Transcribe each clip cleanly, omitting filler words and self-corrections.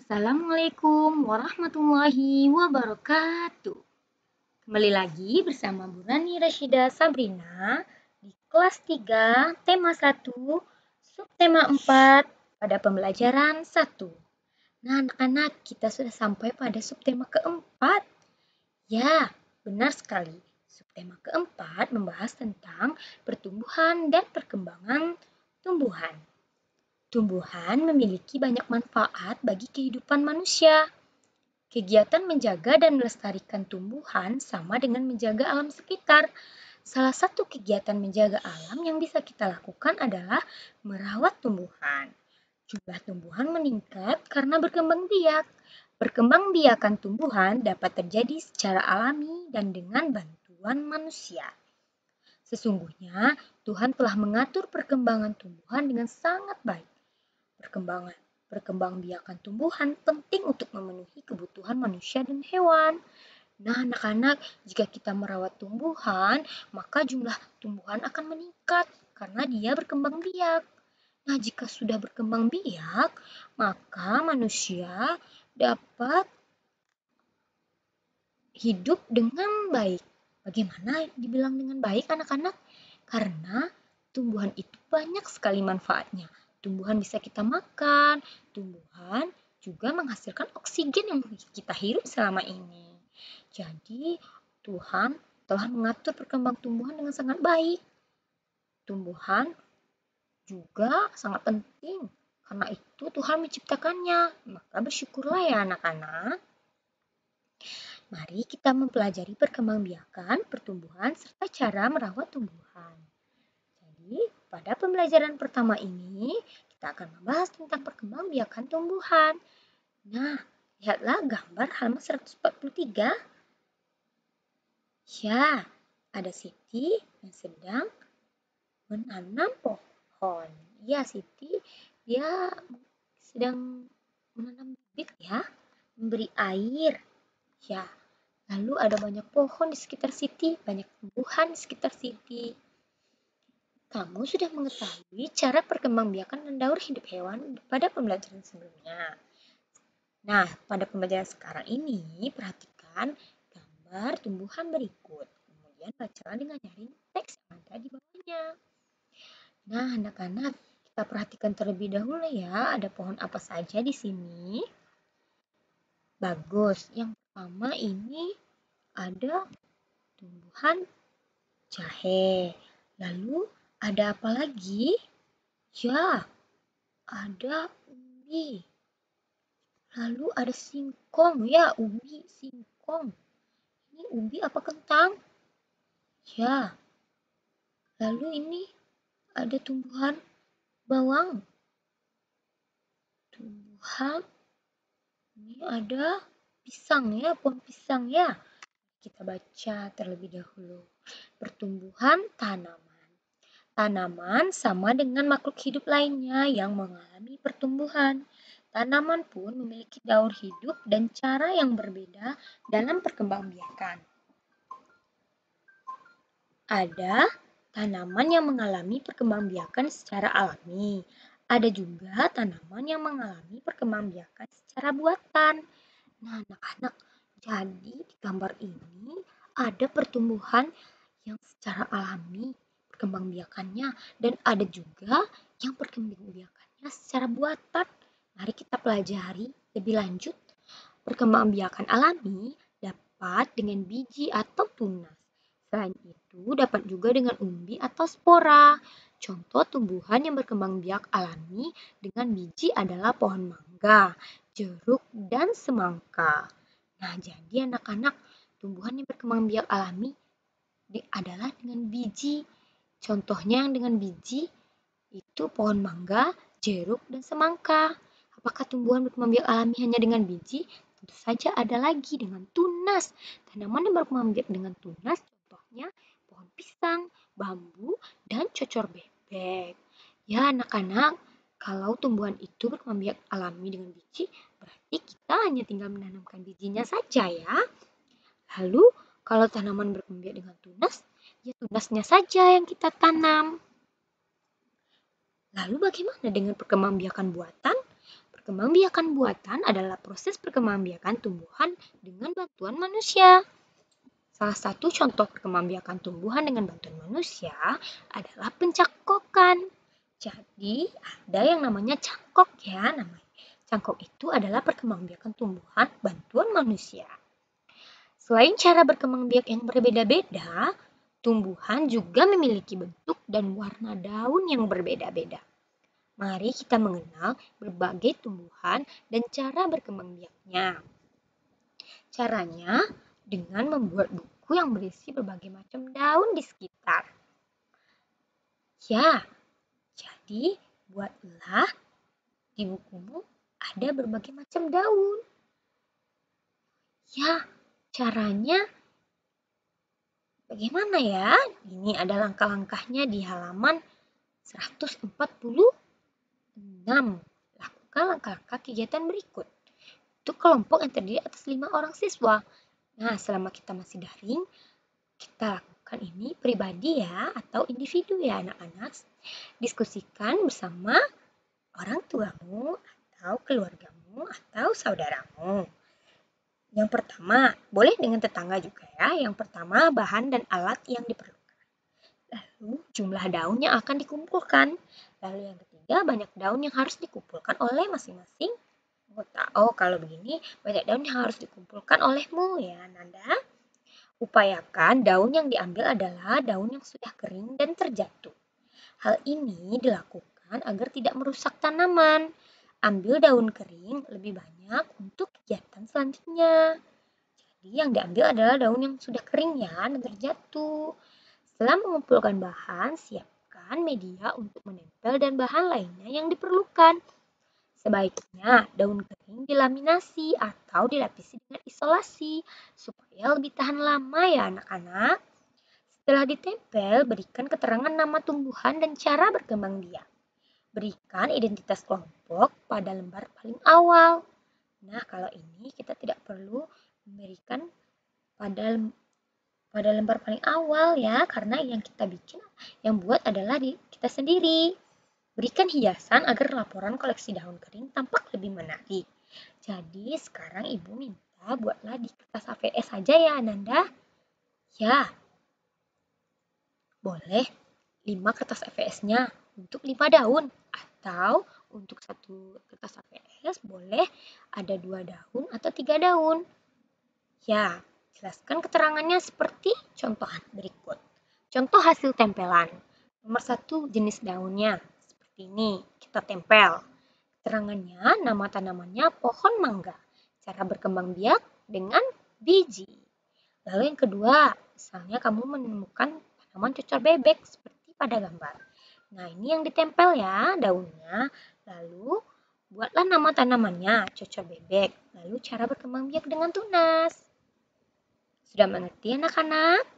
Assalamualaikum warahmatullahi wabarakatuh. Kembali lagi bersama Bu Rani Rasyida Sabrina di kelas 3, tema 1, subtema 4 pada pembelajaran 1. Nah, anak-anak, kita sudah sampai pada subtema keempat. Ya, benar sekali. Subtema keempat membahas tentang pertumbuhan dan perkembangan tumbuhan. Tumbuhan memiliki banyak manfaat bagi kehidupan manusia. Kegiatan menjaga dan melestarikan tumbuhan sama dengan menjaga alam sekitar. Salah satu kegiatan menjaga alam yang bisa kita lakukan adalah merawat tumbuhan. Jumlah tumbuhan meningkat karena berkembang biak. Perkembangbiakan tumbuhan dapat terjadi secara alami dan dengan bantuan manusia. Sesungguhnya, Tuhan telah mengatur perkembangan tumbuhan dengan sangat baik. Perkembangbiakan tumbuhan penting untuk memenuhi kebutuhan manusia dan hewan. Nah, anak-anak, jika kita merawat tumbuhan, maka jumlah tumbuhan akan meningkat karena dia berkembang biak. Nah, jika sudah berkembang biak, maka manusia dapat hidup dengan baik. Bagaimana dibilang dengan baik, anak-anak? Karena tumbuhan itu banyak sekali manfaatnya. Tumbuhan bisa kita makan, tumbuhan juga menghasilkan oksigen yang kita hirup selama ini. Jadi, Tuhan telah mengatur perkembangan tumbuhan dengan sangat baik. Tumbuhan juga sangat penting, karena itu Tuhan menciptakannya. Maka bersyukurlah ya anak-anak. Mari kita mempelajari perkembangbiakan pertumbuhan serta cara merawat tumbuhan. Jadi, pada pembelajaran pertama ini, kita akan membahas tentang perkembangbiakan tumbuhan. Nah, lihatlah gambar halaman 143. Ya, ada Siti yang sedang menanam pohon. Ya, Siti, dia sedang menanam bibit ya, memberi air. Ya, lalu ada banyak pohon di sekitar Siti, banyak tumbuhan di sekitar Siti. Kamu sudah mengetahui cara perkembangbiakan dan daur hidup hewan pada pembelajaran sebelumnya. Nah, pada pembelajaran sekarang ini, perhatikan gambar tumbuhan berikut. Kemudian bacalah dengan nyaring teks yang ada di bawahnya. Nah, anak-anak, kita perhatikan terlebih dahulu ya, ada pohon apa saja di sini. Bagus. Yang pertama ini ada tumbuhan jahe. Lalu ada apa lagi? Ya, ada ubi. Lalu ada singkong. Ya, ubi, singkong. Ini ubi apa kentang? Ya. Lalu ini ada tumbuhan bawang. Tumbuhan. Ini ada pisang ya, pohon pisang ya. Kita baca terlebih dahulu. Pertumbuhan tanaman. Tanaman sama dengan makhluk hidup lainnya yang mengalami pertumbuhan. Tanaman pun memiliki daur hidup dan cara yang berbeda dalam perkembangbiakan. Ada tanaman yang mengalami perkembangbiakan secara alami. Ada juga tanaman yang mengalami perkembangbiakan secara buatan. Nah, anak-anak, jadi di gambar ini ada pertumbuhan yang secara alami perkembangbiakannya dan ada juga yang perkembangbiakannya secara buatan. Mari kita pelajari lebih lanjut. Perkembangbiakan alami dapat dengan biji atau tunas. Selain itu dapat juga dengan umbi atau spora. Contoh tumbuhan yang berkembang biak alami dengan biji adalah pohon mangga, jeruk, dan semangka. Nah, jadi anak-anak, tumbuhan yang berkembang biak alami adalah dengan biji. Contohnya yang dengan biji itu pohon mangga, jeruk, dan semangka. Apakah tumbuhan berkembang biak alami hanya dengan biji? Tentu saja ada lagi dengan tunas. Tanaman yang berkembang biak dengan tunas contohnya pohon pisang, bambu, dan cocor bebek. Ya anak-anak, kalau tumbuhan itu berkembang biak alami dengan biji, berarti kita hanya tinggal menanamkan bijinya saja ya. Lalu kalau tanaman berkembang biak dengan tunas, ya tunasnya saja yang kita tanam. Lalu bagaimana dengan perkembangbiakan buatan? Perkembangbiakan buatan adalah proses perkembangbiakan tumbuhan dengan bantuan manusia. Salah satu contoh perkembangbiakan tumbuhan dengan bantuan manusia adalah pencangkokan. Jadi, ada yang namanya cangkok ya, namanya. Cangkok itu adalah perkembangbiakan tumbuhan bantuan manusia. Selain cara berkembang biak yang berbeda-beda, tumbuhan juga memiliki bentuk dan warna daun yang berbeda-beda. Mari kita mengenal berbagai tumbuhan dan cara berkembang biaknya. Caranya dengan membuat buku yang berisi berbagai macam daun di sekitar. Ya, jadi buatlah di bukumu ada berbagai macam daun. Ya, caranya bagaimana ya? Ini ada langkah-langkahnya di halaman 146. Lakukan langkah-langkah kegiatan berikut. Itu kelompok yang terdiri atas 5 orang siswa. Nah, selama kita masih daring, kita lakukan ini pribadi ya, atau individu ya anak-anak. Diskusikan bersama orang tuamu, atau keluargamu, atau saudaramu. Yang pertama, boleh dengan tetangga juga ya. Yang pertama, bahan dan alat yang diperlukan. Lalu, jumlah daun yang akan dikumpulkan. Lalu yang ketiga, banyak daun yang harus dikumpulkan oleh masing-masing anggota. Oh, kalau begini, banyak daun yang harus dikumpulkan olehmu ya, Nanda. Upayakan daun yang diambil adalah daun yang sudah kering dan terjatuh. Hal ini dilakukan agar tidak merusak tanaman. Ambil daun kering lebih banyak untuk kegiatan selanjutnya. Jadi yang diambil adalah daun yang sudah kering ya dan terjatuh. Setelah mengumpulkan bahan, siapkan media untuk menempel dan bahan lainnya yang diperlukan. Sebaiknya daun kering dilaminasi atau dilapisi dengan isolasi supaya lebih tahan lama ya anak-anak. Setelah ditempel, berikan keterangan nama tumbuhan dan cara berkembang biak. Berikan identitas kelompok pada lembar paling awal. Nah, kalau ini kita tidak perlu memberikan pada lembar paling awal ya, karena yang kita bikin, yang buat adalah kita sendiri. Berikan hiasan agar laporan koleksi daun kering tampak lebih menarik. Jadi sekarang ibu minta buatlah di kertas AVS saja ya Ananda. Ya, boleh 5 kertas AVS-nya untuk 5 daun. Atau untuk satu kertas AVS boleh ada 2 daun atau 3 daun. Ya, jelaskan keterangannya seperti contoh berikut. Contoh hasil tempelan. Nomor 1, jenis daunnya. Seperti ini, kita tempel. Keterangannya, nama tanamannya pohon mangga. Cara berkembang biak dengan biji. Lalu yang kedua, misalnya kamu menemukan tanaman cocor bebek seperti pada gambar. Nah, ini yang ditempel ya daunnya. Lalu, buatlah nama tanamannya cocor bebek. Lalu cara berkembang biak dengan tunas. Sudah mengerti anak-anak?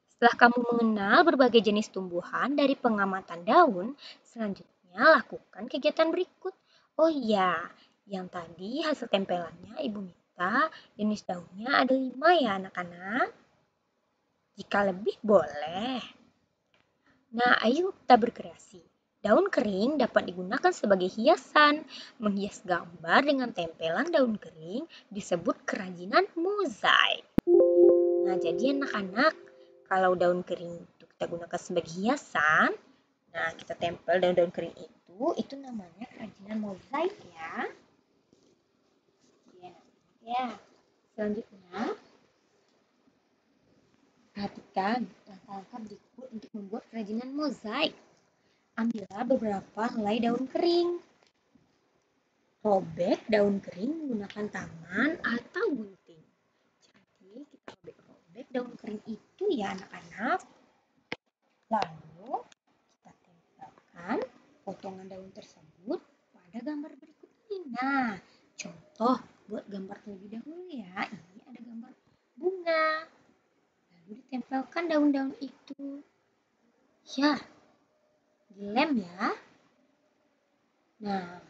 Setelah kamu mengenal berbagai jenis tumbuhan dari pengamatan daun, selanjutnya lakukan kegiatan berikut. Oh iya, yang tadi hasil tempelannya Ibu minta jenis daunnya ada 5 ya anak-anak. Jika lebih boleh. Nah, ayo kita berkreasi. Daun kering dapat digunakan sebagai hiasan. Menghias gambar dengan tempelan daun kering disebut kerajinan mozaik. Nah, jadi anak-anak, kalau daun kering itu kita gunakan sebagai hiasan, nah kita tempel daun-daun kering itu namanya kerajinan mozaik ya. Ya. Selanjutnya, perhatikan langkah-langkah berikut untuk membuat kerajinan mozaik. Ambillah beberapa helai daun kering. Robek daun kering menggunakan tangan atau gunting. Jadi kita robek daun kering itu ya anak-anak. Lalu kita tempelkan potongan daun tersebut pada gambar berikut ini. Nah, contoh buat gambar terlebih dahulu ya. Ini ada gambar bunga. Lalu ditempelkan daun-daun itu. Ya, dilem ya. Nah,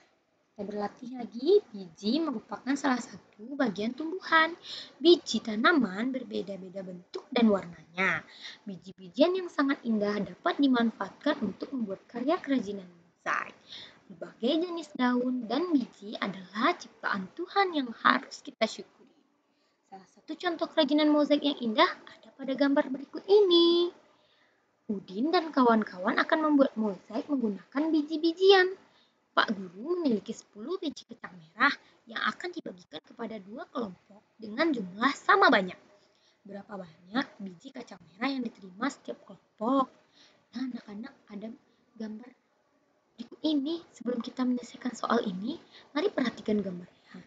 kita berlatih lagi. Biji merupakan salah satu bagian tumbuhan. Biji tanaman berbeda-beda bentuk dan warnanya. Biji-bijian yang sangat indah dapat dimanfaatkan untuk membuat karya kerajinan mozaik. Berbagai jenis daun dan biji adalah ciptaan Tuhan yang harus kita syukuri. Salah satu contoh kerajinan mozaik yang indah ada pada gambar berikut ini. Udin dan kawan-kawan akan membuat mozaik menggunakan biji-bijian. Pak Guru memiliki 10 biji kacang merah yang akan dibagikan kepada 2 kelompok dengan jumlah sama banyak. Berapa banyak biji kacang merah yang diterima setiap kelompok? Nah, anak-anak ada gambar berikut ini. Sebelum kita menyelesaikan soal ini, mari perhatikan gambarnya.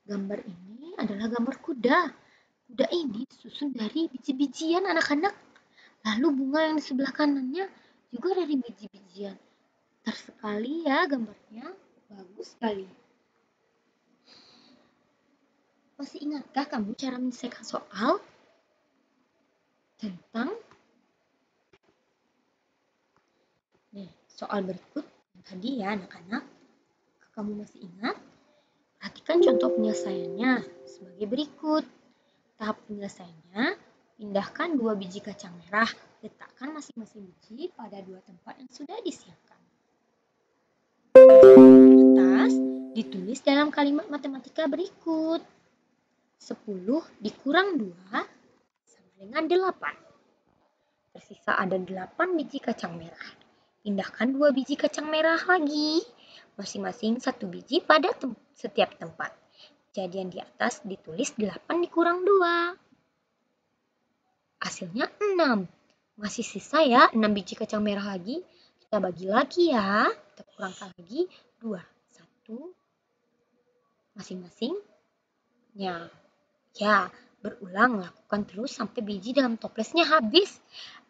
Gambar ini adalah gambar kuda. Kuda ini disusun dari biji-bijian anak-anak. Lalu bunga yang di sebelah kanannya juga dari biji-bijian. Sekali ya gambarnya, bagus sekali. Masih ingatkah kamu cara menyelesaikan soal tentang soal berikut tadi ya anak-anak? Kamu masih ingat? Perhatikan contoh penyelesaiannya sebagai berikut. Tahap penyelesaiannya, pindahkan 2 biji kacang merah, letakkan masing-masing biji pada 2 tempat yang sudah disiapkan. Atas ditulis dalam kalimat matematika berikut. 10 dikurang 2 sama dengan 8. Tersisa ada 8 biji kacang merah. Pindahkan 2 biji kacang merah lagi, masing-masing 1 biji pada setiap tempat. Jadi yang di atas ditulis 8 dikurang 2. Hasilnya 6. Masih sisa ya 6 biji kacang merah lagi. Kita bagi lagi ya. Kita kurangkan lagi 2. 1 masing-masing. Ya, berulang lakukan terus sampai biji dalam toplesnya habis.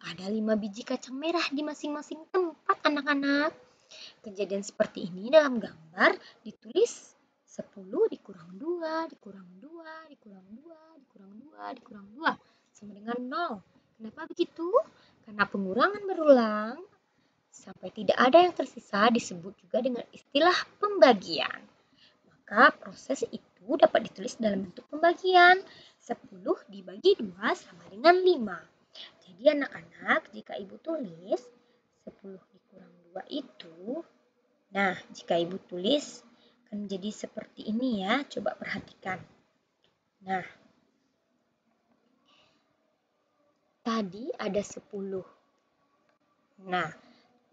Ada 5 biji kacang merah di masing-masing tempat anak-anak. Kejadian seperti ini dalam gambar ditulis 10 dikurang 2, dikurang 2, dikurang 2, dikurang 2, dikurang 2 sama dengan 0. Kenapa begitu? Karena pengurangan berulang sampai tidak ada yang tersisa disebut juga dengan istilah pembagian. Maka proses itu dapat ditulis dalam bentuk pembagian. 10 dibagi 2 sama dengan 5. Jadi anak-anak, jika ibu tulis 10 dikurang 2 itu, nah jika ibu tulis akan menjadi seperti ini ya. Coba perhatikan. Nah, tadi ada 10. Nah,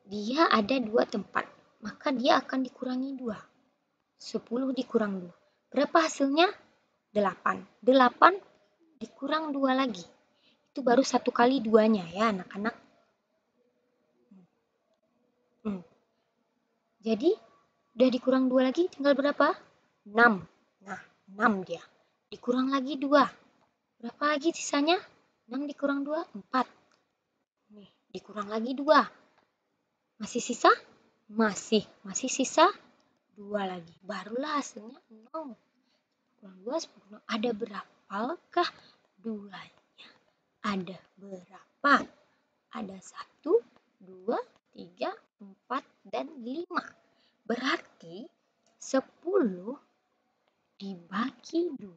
dia ada 2 tempat. Maka dia akan dikurangi 2. 10 dikurang 2. Berapa hasilnya? 8. 8 dikurang 2 lagi. Itu baru 1 kali 2-nya ya anak-anak. Jadi, udah dikurang 2 lagi tinggal berapa? 6. Nah, 6 dia. Dikurang lagi 2. Berapa lagi sisanya? 6 dikurang 2, 4. Nih, dikurang lagi 2. Masih sisa? Masih sisa 2 lagi. Barulah hasilnya 0. Kurang 2, 10. Ada berapakah 2-nya? Ada berapa? Ada 1, 2, 3, 4, dan 5. Berarti 10 dibagi 2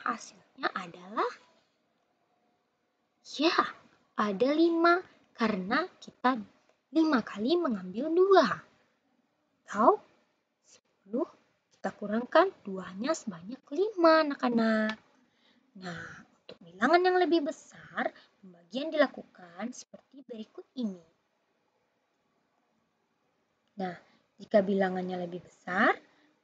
hasilnya adalah ya, ada 5 karena kita 5 kali mengambil 2. Atau 10 kita kurangkan 2-nya sebanyak 5 anak-anak. Nah, untuk bilangan yang lebih besar, pembagian dilakukan seperti berikut ini. Nah, jika bilangannya lebih besar,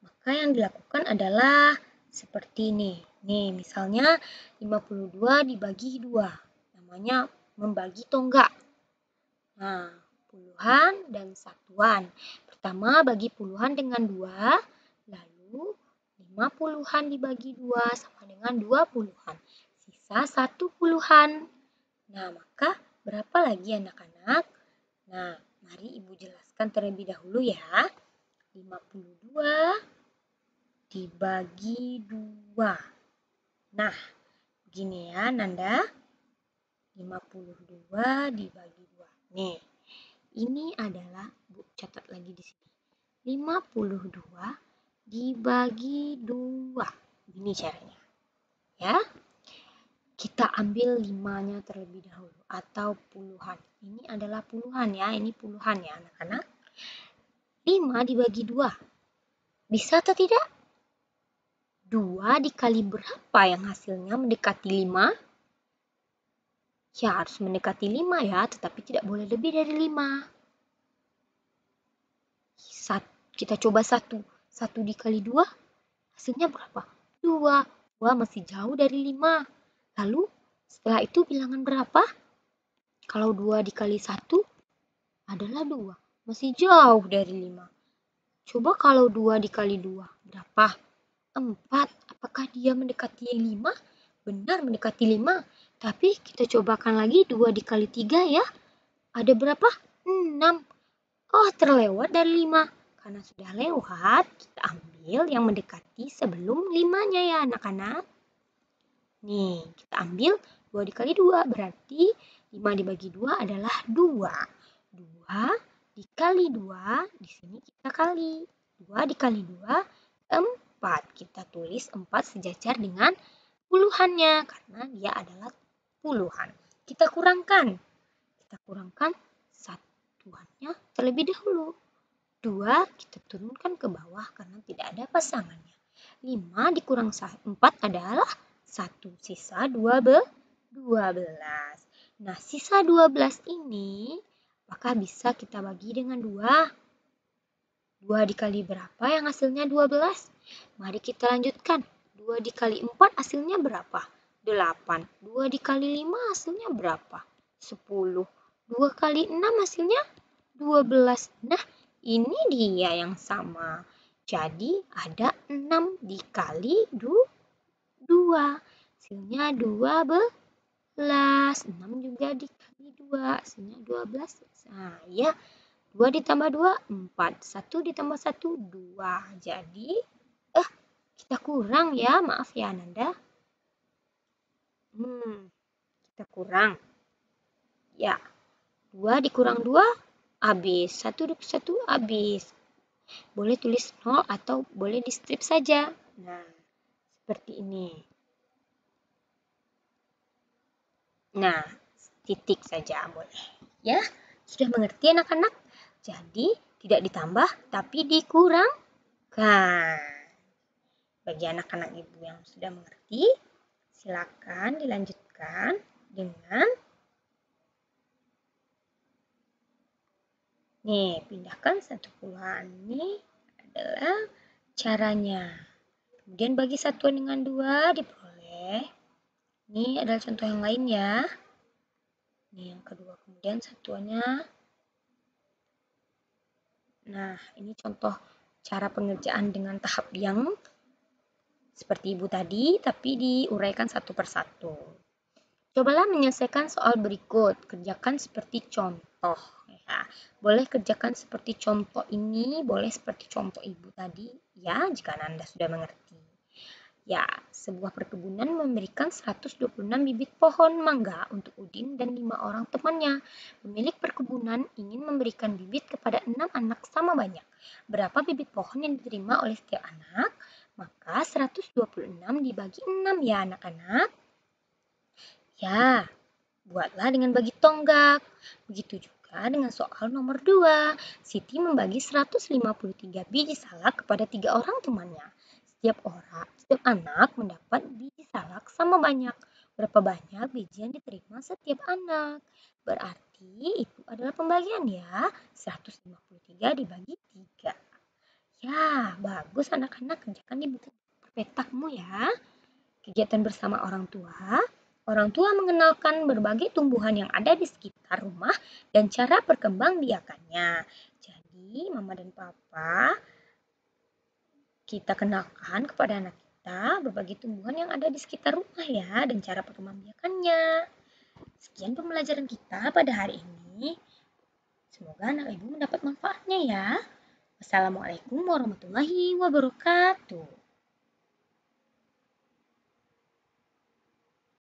maka yang dilakukan adalah seperti ini. Nih, misalnya 52 dibagi 2. Namanya membagi tonggak. Nah, puluhan dan satuan. Pertama bagi puluhan dengan 2, lalu 50-an dibagi 2 sama dengan 20-an. Sisa 1 puluhan. Nah, maka berapa lagi anak-anak? Nah, mari ibu jelaskan terlebih dahulu ya. 52 dibagi 2. Nah, begini ya Nanda. 52 dibagi 2. Nih, ini adalah, Bu catat lagi di sini. 52 dibagi 2. Ini caranya. Ya. Kita ambil 5-nya terlebih dahulu atau puluhan. Ini adalah puluhan ya, ini puluhan ya anak-anak. 5 dibagi 2. Bisa atau tidak? 2 dikali berapa yang hasilnya mendekati 5? Ya, harus mendekati 5 ya, tetapi tidak boleh lebih dari 5. Kita coba 1. 1 dikali 2, hasilnya berapa? 2. 2 masih jauh dari 5. Lalu, setelah itu bilangan berapa? Kalau 2 dikali 1 adalah 2. Masih jauh dari 5. Coba kalau 2 dikali 2, berapa? 4. Apakah dia mendekati 5? Benar mendekati 5. Tapi kita cobakan lagi 2 dikali 3 ya. Ada berapa? 6. Oh, terlewat dari 5. Karena sudah lewat, kita ambil yang mendekati sebelum 5-nya ya anak-anak. Nih, kita ambil 2 dikali 2. Berarti 5 dibagi 2 adalah 2. 2 dikali 2, di sini kita kali. 2 dikali 2, 4. Kita tulis 4 sejajar dengan puluhannya karena dia adalah puluhan. Kita kurangkan satuannya terlebih dahulu. 2 kita turunkan ke bawah karena tidak ada pasangannya. 5 dikurang 4 adalah 1. Sisa 12. Nah, sisa 12 ini apakah bisa kita bagi dengan 2? 2 dikali berapa yang hasilnya 12? Mari kita lanjutkan. 2 dikali 4 hasilnya berapa? 8. 2 dikali 5 hasilnya berapa? 10. 2 kali 6 hasilnya 12. Nah, ini dia yang sama. Jadi ada 6 dikali 2. Hasilnya 12. 6 juga dikali 2. Hasilnya 12. Nah, ya. 2 ditambah 2, 4. 1 ditambah 1, 2. Jadi, kita kurang ya. Maaf ya, Ananda. Kita kurang. Ya, 2 dikurang 2, habis. 1 dikali 1, habis. Boleh tulis 0 atau boleh di strip saja. Nah, seperti ini. Nah, titik saja boleh. Ya, sudah mengerti anak-anak? Jadi, tidak ditambah, tapi dikurangkan. Bagi anak-anak ibu yang sudah mengerti, silakan dilanjutkan dengan nih, pindahkan satu puluhan. Ini adalah caranya. Kemudian bagi satuan dengan 2 diperoleh. Ini adalah contoh yang lain ya. Ini yang kedua. Kemudian satuannya. Nah, ini contoh cara pengerjaan dengan tahap yang seperti ibu tadi, tapi diuraikan satu persatu. Cobalah menyelesaikan soal berikut. Kerjakan seperti contoh. Ya, boleh kerjakan seperti contoh ini, boleh seperti contoh ibu tadi, ya, jika Anda sudah mengerti. Ya, sebuah perkebunan memberikan 126 bibit pohon mangga untuk Udin dan 5 orang temannya. Pemilik perkebunan ingin memberikan bibit kepada 6 anak sama banyak. Berapa bibit pohon yang diterima oleh setiap anak? Maka 126 dibagi 6 ya anak-anak. Ya, buatlah dengan bagi tonggak. Begitu juga dengan soal nomor 2. Siti membagi 153 biji salak kepada 3 orang temannya. Setiap anak mendapat biji salak sama banyak. Berapa banyak biji yang diterima setiap anak? Berarti itu adalah pembagian ya. 153 dibagi 3. Ya, bagus anak-anak, kerjakan di buku petakmu ya. Kegiatan bersama orang tua. Orang tua mengenalkan berbagai tumbuhan yang ada di sekitar rumah dan cara perkembangbiakannya. Jadi, Mama dan Papa, kita kenalkan kepada anak kita berbagai tumbuhan yang ada di sekitar rumah ya dan cara perkembangbiakannya. Sekian pembelajaran kita pada hari ini. Semoga anak ibu mendapat manfaatnya ya. Wassalamualaikum warahmatullahi wabarakatuh.